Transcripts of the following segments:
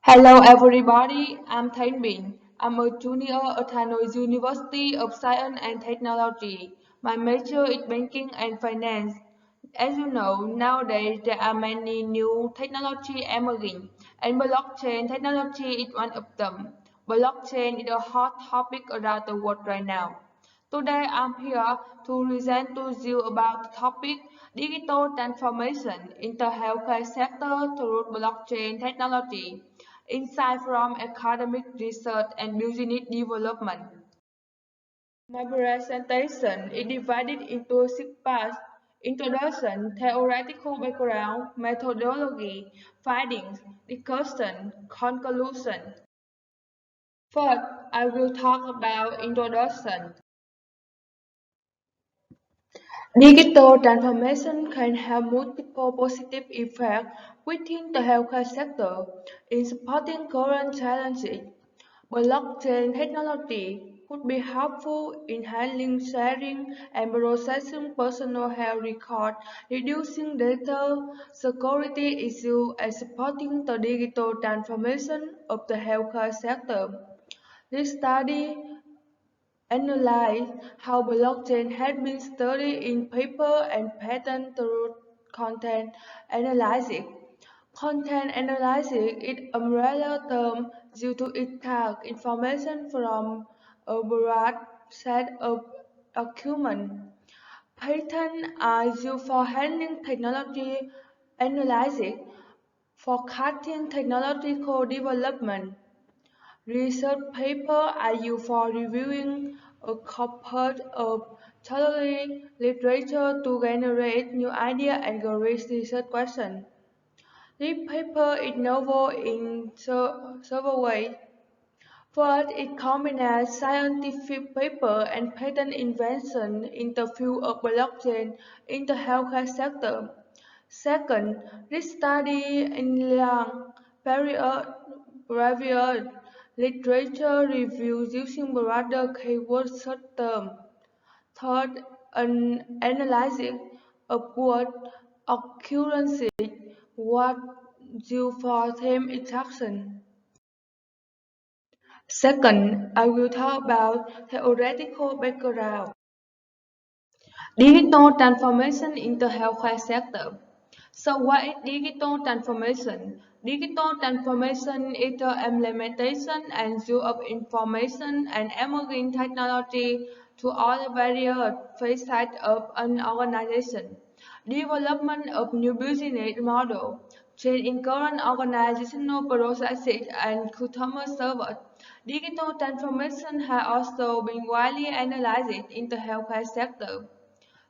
Hello everybody, I'm Thanh Bình. I'm a junior at Hanoi University of Science and Technology. My major is banking and finance. As you know, nowadays there are many new technology emerging, and blockchain technology is one of them. Blockchain is a hot topic around the world right now. Today I'm here to present to you about the topic digital transformation in the healthcare sector through blockchain technology. Insight from academic research and business development. My presentation is divided into six parts: introduction, theoretical background, methodology, findings, discussion, conclusion. First, I will talk about introduction. Digital transformation can have multiple positive effects within the healthcare sector in supporting current challenges. Blockchain technology could be helpful in handling, sharing, and processing personal health records, reducing data security issues, and supporting the digital transformation of the healthcare sector. This study analyze how blockchain has been studied in paper and patent through content analysis. Content analysis is an umbrella term due to it takes information from a broad set of documents. Patents are used for handling technology analysis, forecasting technological development. Research papers are used for reviewing a corpus of scholarly literature to generate new ideas and raise research questions. This paper is novel in several ways. First, it combines scientific paper and patent invention in the field of blockchain in the healthcare sector. Second, this study in long peer-reviewed literature reviews using broader keyword search terms. Third, an analysis of word occurrences was used for theme extraction. Second, I will talk about theoretical background. Digital transformation in the healthcare sector. So what is digital transformation? Digital transformation is the implementation and use of information and emerging technology to all the various facets of an organization. Development of new business model, change in current organizational processes and customer service. Digital transformation has also been widely analyzed in the healthcare sector.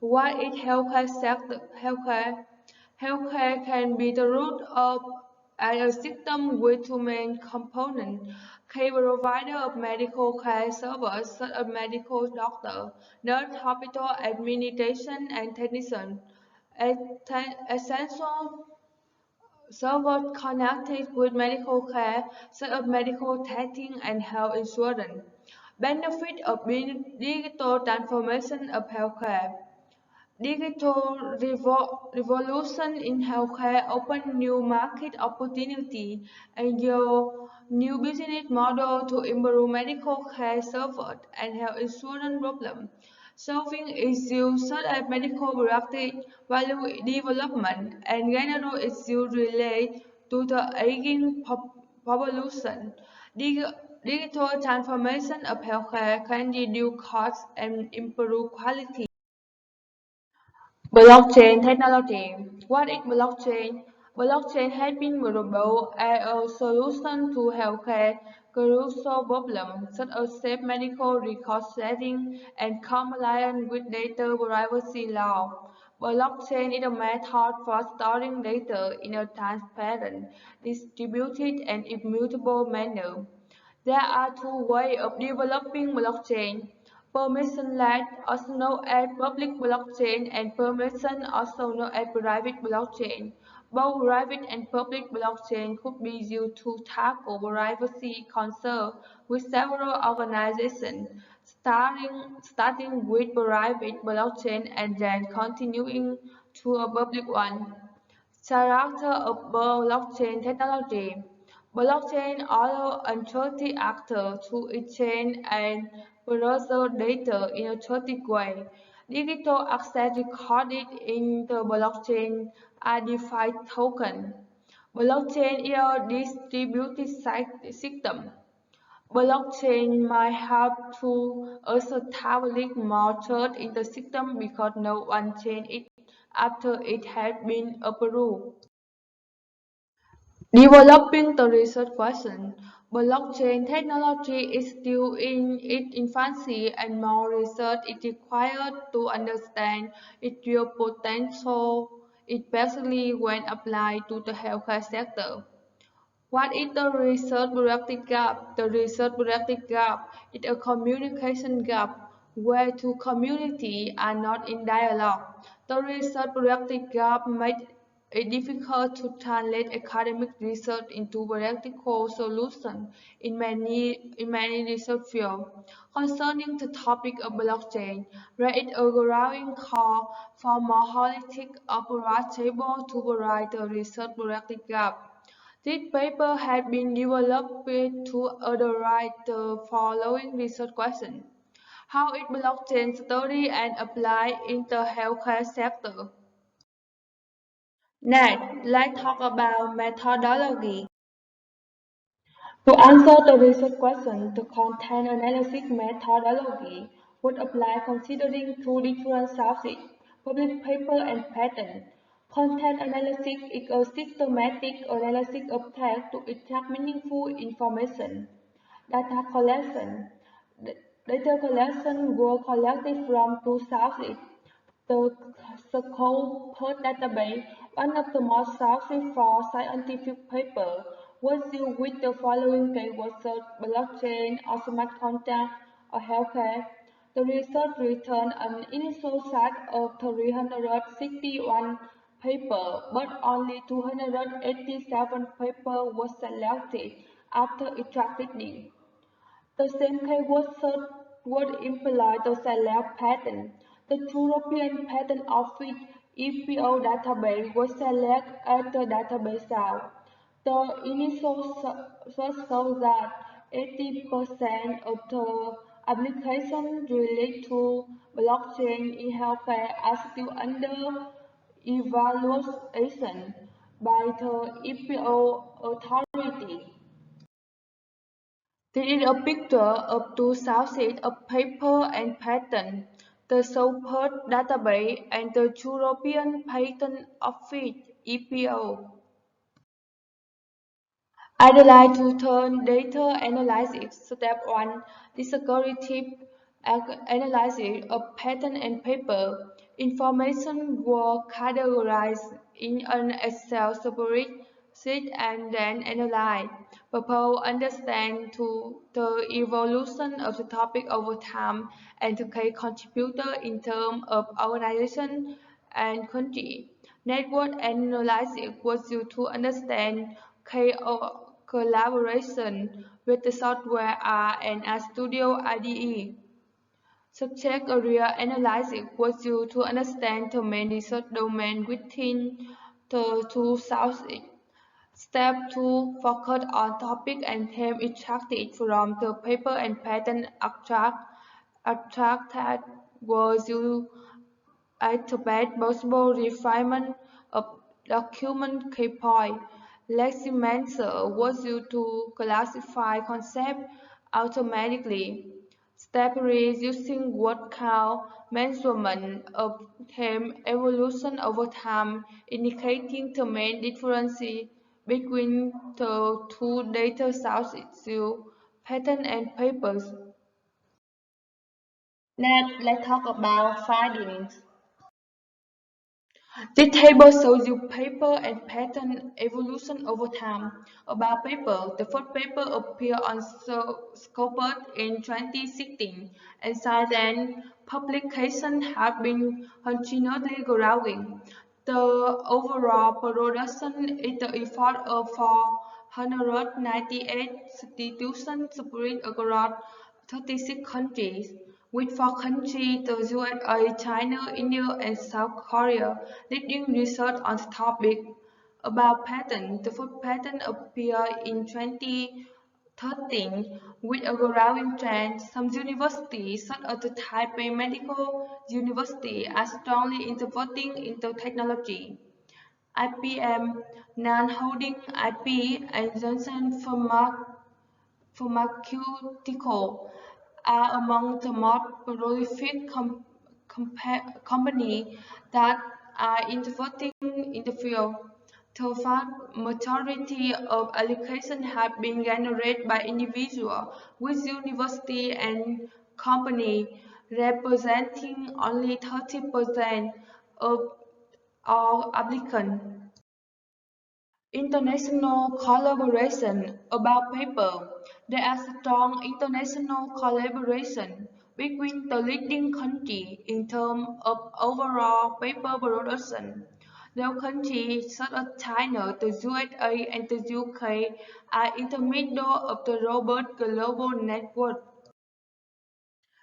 What is healthcare sector? Healthcare can be the root of a system with two main components: care provider of medical care service, such as medical doctor, nurse, hospital administration, and technician. Essential servers connected with medical care, such as medical testing and health insurance. Benefit of digital transformation of healthcare. Digital revolution in healthcare open new market opportunity and your new business model to improve medical care service and health insurance problem. Solving issues such as medical practice, value development, and general issues related to the aging population. Digital transformation of healthcare can reduce costs and improve quality. Blockchain technology. What is blockchain? Blockchain has been proposed as a solution to healthcare crucial problems such as safe medical record sharing and compliance with data privacy law. Blockchain is a method for storing data in a transparent, distributed, and immutable manner. There are two ways of developing blockchain: permissionless, also known as public blockchain, and permission, also known as private blockchain. Both private and public blockchain could be used to tackle privacy concerns with several organizations, starting with private blockchain and then continuing to a public one. Character of blockchain technology. Blockchain allows a third actor to exchange and process data in a third way. Digital assets recorded in the blockchain are DeFi token. Blockchain is a distributed system. Blockchain might have to establish more trust in the system because no one changed it after it had been approved. Developing the research question. Blockchain technology is still in its infancy and more research is required to understand its real potential, especially when applied to the healthcare sector. What is the research productive gap? The research productive gap is a communication gap where two communities are not in dialogue. The research productive gap makes it difficult to translate academic research into practical solutions in many research fields. Concerning the topic of blockchain, there is a growing call for more holistic approach able to provide the research productive gap. This paper has been developed to address the following research questions. How is blockchain studied and applied in the healthcare sector? Next, let's talk about methodology. To answer the research question, the content analysis methodology would apply considering two different sources, published paper and patent. Content analysis is a systematic analysis of text to extract meaningful information. Data collection. Data collection were collected from two sources. The Scopus database, one of the most sources for scientific papers, was used with the following keywords such blockchain or smart contract or healthcare. The research returned an initial set of 361 papers, but only 287 papers were selected after extracting. The same keyword search would imply the select pattern. The European Patent Office EPO database was selected as the database source. The initial search shows that 80% of the applications related to blockchain in healthcare are still under evaluation by the EPO authority. This is a picture of two sources of paper and patent, the Scopus database and the European Patent Office (EPO). I'd like to turn data analysis. Step 1. Descriptive analysis of patent and paper. Information were categorized in an Excel spreadsheet and then analyzed. Purpose understand to the evolution of the topic over time and to key contributor in terms of organization and country. Network analysis was used to understand collaboration with the software R and R Studio IDE. Subject area analysis was used to understand the main research domain within the two sources. Step 2. Focus on topic and theme extracted from the paper and patent abstract. Abstract that was used at the best possible refinement of document key point. Leximancer was used to classify concepts automatically. Step 3. Using word count measurement of theme evolution over time, indicating the main difference between the two data sources, patent and papers. Next, let's talk about findings. This table shows you paper and patent evolution over time. About paper, the first paper appeared on Scopus in 2016, and since then, publications have been continuously growing. The overall production is the effort of 498 institutions spread across 36 countries, with 4 countries, the USA, China, India, and South Korea, leading research on the topic. About patent, the first patent appeared in 2013 with a growing trend. Some universities, such as the Taipei Medical University, are strongly investing into technology. IPM, non-holding IP, and Johnson Pharmaceutical are among the most prolific companies that are investing in the field. The vast majority of allocations have been generated by individuals, with university and companies representing only 30% of all applicants. International collaboration about paper. There are strong international collaboration between the leading countries in terms of overall paper production. Though countries such as China, the USA, and the UK are intermediate of the robust global network.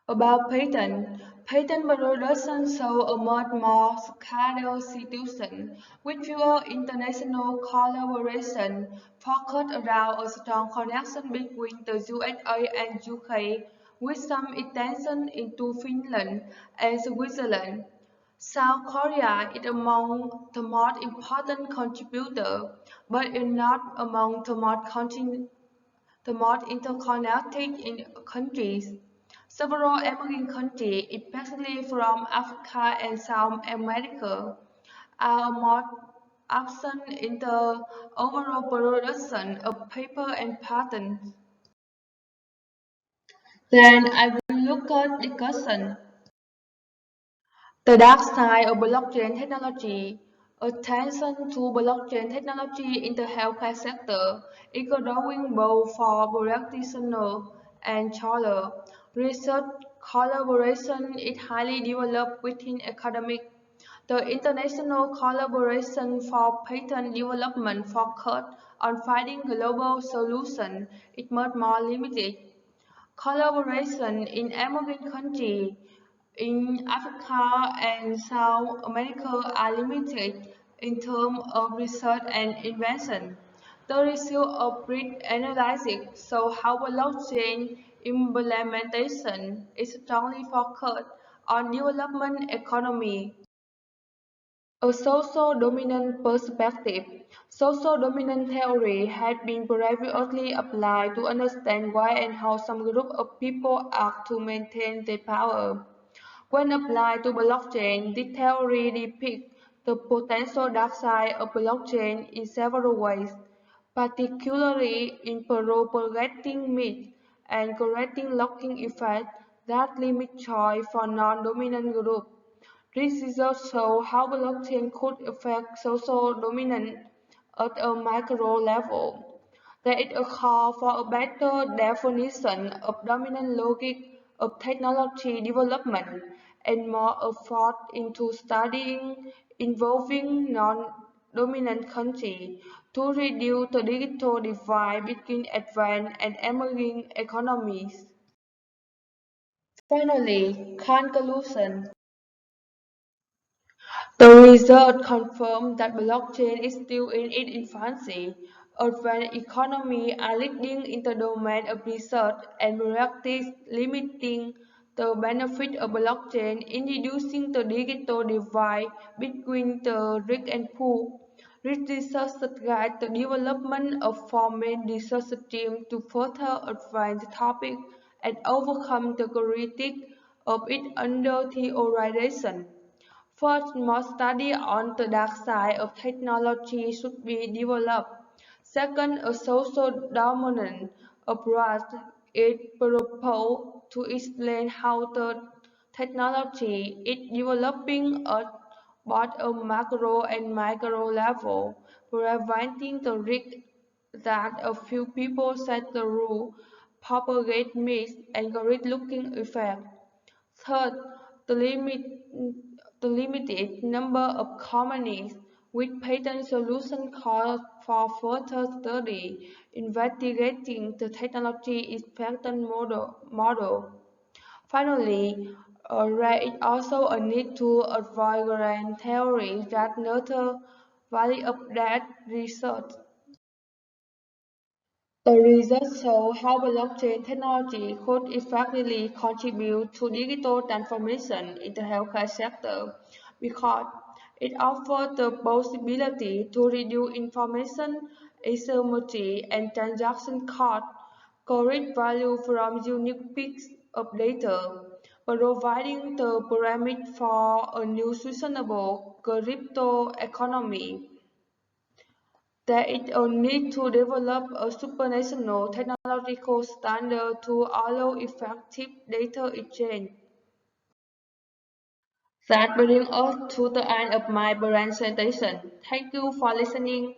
About patent, patent production show a much more scattered situation, with fewer international collaboration focused around a strong connection between the USA and UK, with some extension into Finland and Switzerland. South Korea is among the most important contributors, but is not among the most interconnected in countries. Several emerging countries, especially from Africa and South America, are more absent in the overall production of paper and patents. Then I will look at discussion. The dark side of blockchain technology. Attention to blockchain technology in the healthcare sector is growing both for practitioners and scholars. Research collaboration is highly developed within academic. The international collaboration for patent development focused on finding global solutions is much more limited. Collaboration in emerging countries in Africa and South America are limited in terms of research and invention. The result of brief analysis show how blockchain implementation is strongly focused on development economy. A social dominant perspective. Social dominant theory has been previously applied to understand why and how some group of people act to maintain their power. When applied to blockchain, this theory depicts the potential dark side of blockchain in several ways, particularly in propagating myths and creating locking effects that limit choice for non-dominant groups. These results show how blockchain could affect social dominance at a micro level. There is a call for a better definition of dominant logic of technology development and more effort into studying involving non-dominant countries to reduce the digital divide between advanced and emerging economies. Finally, conclusion. The result confirmed that blockchain is still in its infancy. Advanced economies are leading in the domain of research and practice, limiting the benefit of blockchain in reducing the digital divide between the rich and poor. This research guides the development of four main research streams to further advance the topic and overcome the critique of its under-theorization. First, more study on the dark side of technology should be developed. Second, a social dominant approach is proposed to explain how the technology is developing at both a macro and micro level, preventing the risk that a few people set the rule, propagate myths, and create looking effects. Third, the limited number of companies with patent solutions calls for further study investigating the technology inspection model. Finally, there is also a need to avoid grand theories that nurture value of that research. The results show how blockchain technology could effectively contribute to digital transformation in the healthcare sector because it offers the possibility to reduce information asymmetry and transaction costs, correct value from unique peaks of data, providing the pyramid for a new sustainable crypto economy. There is a need to develop a supranational technological standard to allow effective data exchange. That brings us to the end of my presentation. Thank you for listening.